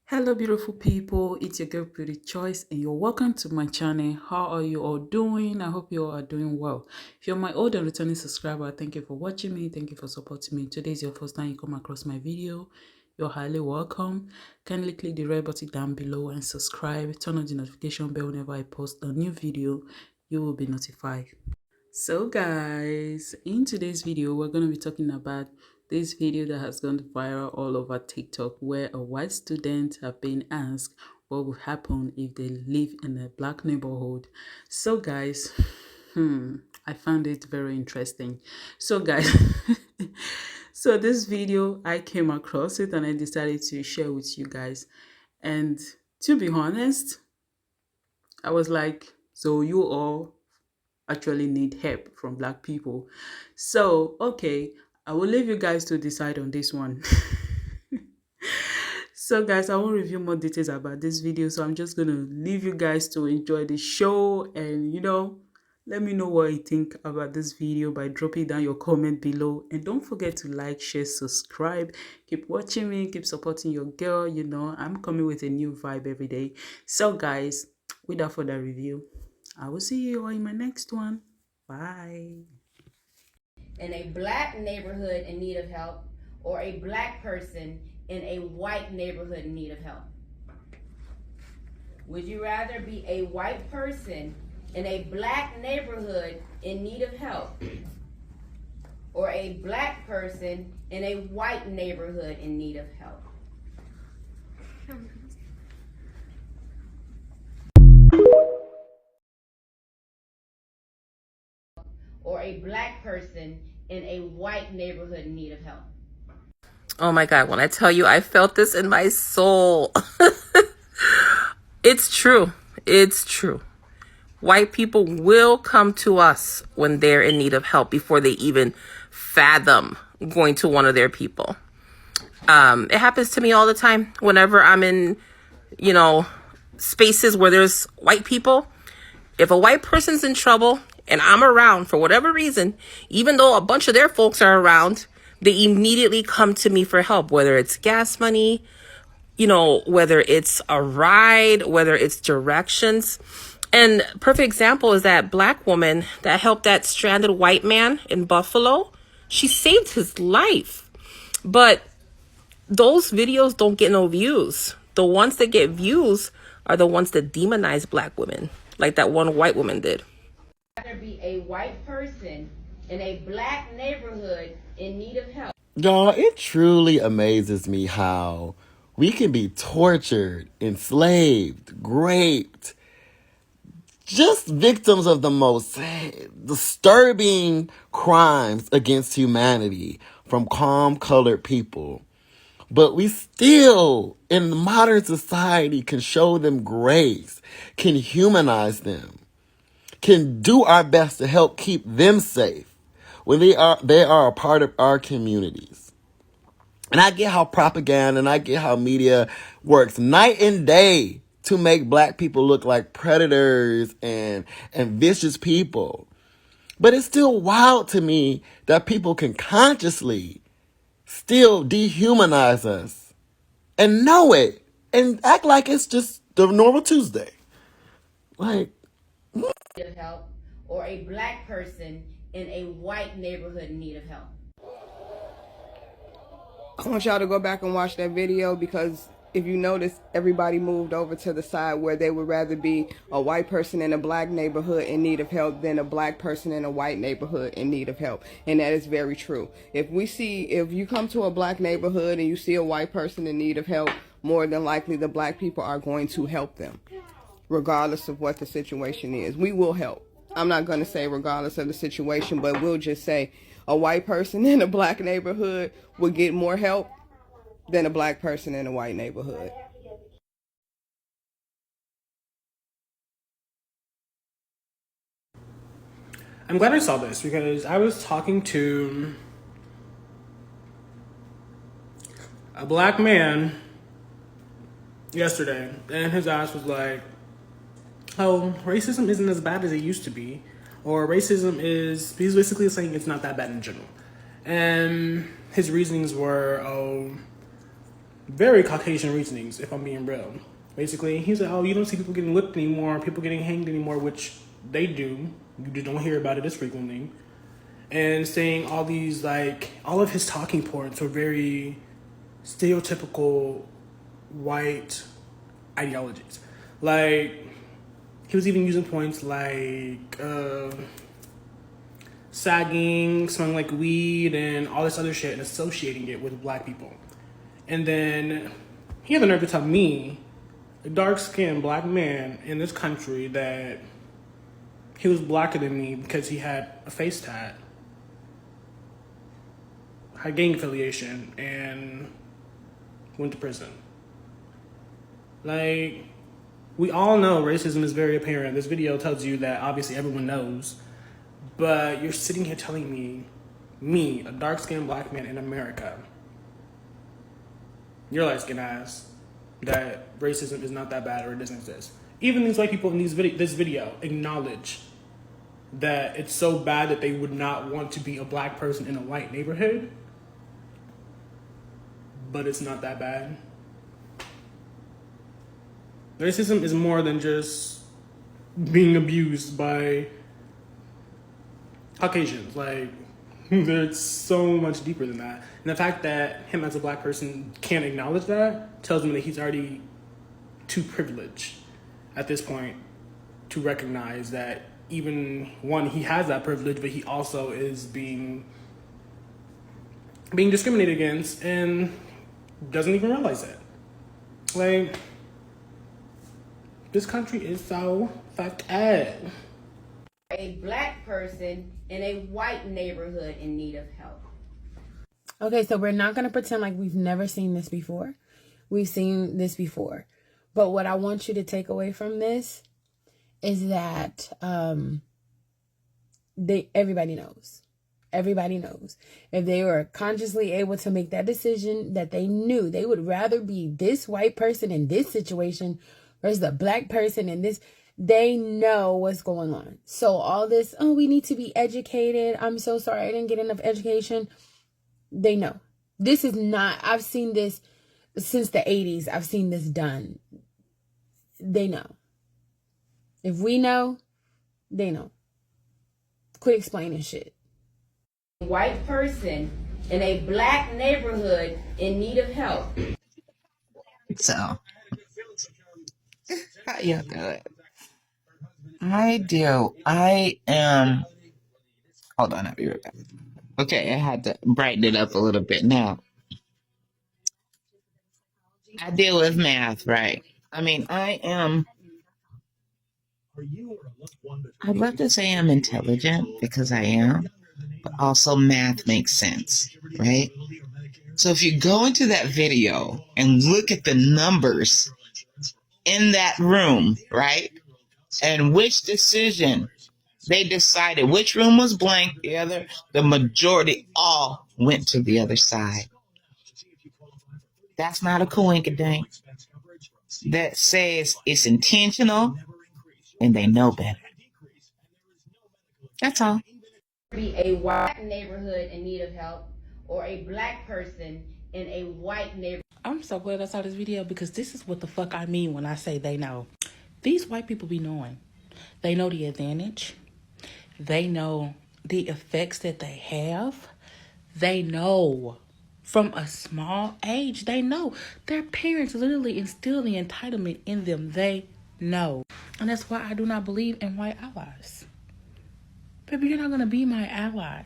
Hello beautiful people, it's your girl Prettychoice and you're welcome to my channel. How are you all doing? I hope you all are doing well. If you're my old and returning subscriber, thank you for watching me, thank you for supporting me. Today is your first time you come across my video, you're highly welcome. Kindly click the red button down below and subscribe. Turn on the notification bell whenever I post a new video, you will be notified. So guys, in today's video, we're going to be talking about this video that has gone viral all over TikTok where a white student have been asked what would happen if they live in a black neighborhood. So guys, I found it very interesting. So guys, so this video, I came across it and I decided to share with you guys. And to be honest, I was like, so you all actually need help from black people. So, okay, I will leave you guys to decide on this one. So guys, I won't review more details about this video, so I'm just going to leave you guys to enjoy the show and let me know what you think about this video by dropping down your comment below. And don't forget to like, share, subscribe. Keep watching me, keep supporting your girl. I'm coming with a new vibe every day. So guys, without further review, I will see you all in my next one. Bye. In a black neighborhood in need of help, or a black person in a white neighborhood in need of help? Would you rather be a white person in a black neighborhood in need of help, or a black person in a white neighborhood in need of help? Or a black person in a white neighborhood in need of help? Oh my God, when I tell you I felt this in my soul. It's true. It's true. White people will come to us when they're in need of help before they even fathom going to one of their people. It happens to me all the time whenever I'm in, spaces where there's white people. If a white person's in trouble and I'm around for whatever reason, even though a bunch of their folks are around, they immediately come to me for help, whether it's gas money, whether it's a ride, whether it's directions. And perfect example is that black woman that helped that stranded white man in Buffalo. She saved his life. But those videos don't get no views. The ones that get views are the ones that demonize black women, like that one white woman did. Rather be a white person in a black neighborhood in need of help? Y'all, it truly amazes me how we can be tortured, enslaved, raped, just victims of the most disturbing crimes against humanity from calm colored people. But we still, in modern society, can show them grace, can humanize them, can do our best to help keep them safe when they are a part of our communities. And I get how propaganda and I get how media works night and day to make black people look like predators and vicious people. But it's still wild to me that people can consciously still dehumanize us and know it and act like it's just the normal Tuesday. Like, Need of help, or a black person in a white neighborhood in need of help? I want y'all to go back and watch that video, because if you notice, everybody moved over to the side where they would rather be a white person in a black neighborhood in need of help than a black person in a white neighborhood in need of help. And that is very true. If you come to a black neighborhood and you see a white person in need of help, more than likely the black people are going to help them, regardless of what the situation is. We will help. I'm not going to say regardless of the situation, but we'll just say a white person in a black neighborhood will get more help than a black person in a white neighborhood. I'm glad I saw this because I was talking to a black man yesterday, and his ass was like, oh, racism isn't as bad as it used to be. Or he's basically saying it's not that bad in general. And his reasonings were, very Caucasian reasonings, if I'm being real. Basically, he said, oh, you don't see people getting whipped anymore, people getting hanged anymore, which they do. You just don't hear about it as frequently. And saying all these, like, all of his talking points were very stereotypical white ideologies. Like, he was even using points like sagging, smelling like weed, and all this other shit, and associating it with black people. And then he had the nerve to tell me, a dark-skinned black man in this country, that he was blacker than me because he had a face tat, had gang affiliation, and went to prison. Like, we all know racism is very apparent. This video tells you that obviously everyone knows. But you're sitting here telling me, a dark-skinned black man in America, your light-skinned ass, that racism is not that bad or it doesn't exist. Even these white people in this video acknowledge that it's so bad that they would not want to be a black person in a white neighborhood, but it's not that bad. Racism is more than just being abused by Caucasians. Like, it's so much deeper than that. And the fact that him as a black person can't acknowledge that tells me that he's already too privileged at this point to recognize that even one, he has that privilege, but he also is being discriminated against and doesn't even realize it. Like, this country is so fucked up. A black person in a white neighborhood in need of help. Okay, so we're not going to pretend like we've never seen this before. We've seen this before. But what I want you to take away from this is that everybody knows. Everybody knows. If they were consciously able to make that decision, that they knew they would rather be this white person in this situation versus the black person in this, they know what's going on. So all this, oh, we need to be educated. I'm so sorry I didn't get enough education. They know. This is not, I've seen this since the 80s. I've seen this done. They know. If we know, they know. Quit explaining shit. A white person in a black neighborhood in need of help. So, how you doing? I do. I am. Hold on, I'll be right back. Okay, I had to brighten it up a little bit now. I deal with math, right? I mean, I'd love to say I'm intelligent because I am, but also math makes sense, right? So if you go into that video and look at the numbers in that room, right? And which decision they decided, which room was blank, the majority all went to the other side. That's not a coincidence. That says it's intentional and they know better. That's all. Be a white neighborhood in need of help or a black person in a white neighborhood. I'm so glad I saw this video because this is what the fuck I mean when I say they know. These white people be knowing. They know the advantage. They know the effects that they have. They know from a small age. They know their parents literally instill the entitlement in them. They know. And that's why I do not believe in white allies. Baby, you're not going to be my ally.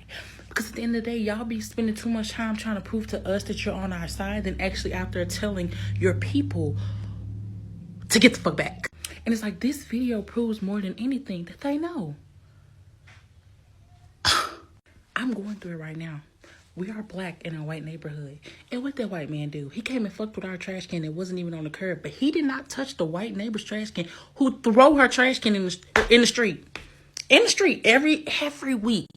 Because at the end of the day, y'all be spending too much time trying to prove to us that you're on our side than actually out there telling your people to get the fuck back. And it's like, this video proves more than anything that they know. I'm going through it right now. We are black in a white neighborhood. And what that white man do? He came and fucked with our trash can that wasn't even on the curb. But he did not touch the white neighbor's trash can who throw her trash can in the street. In the street every week.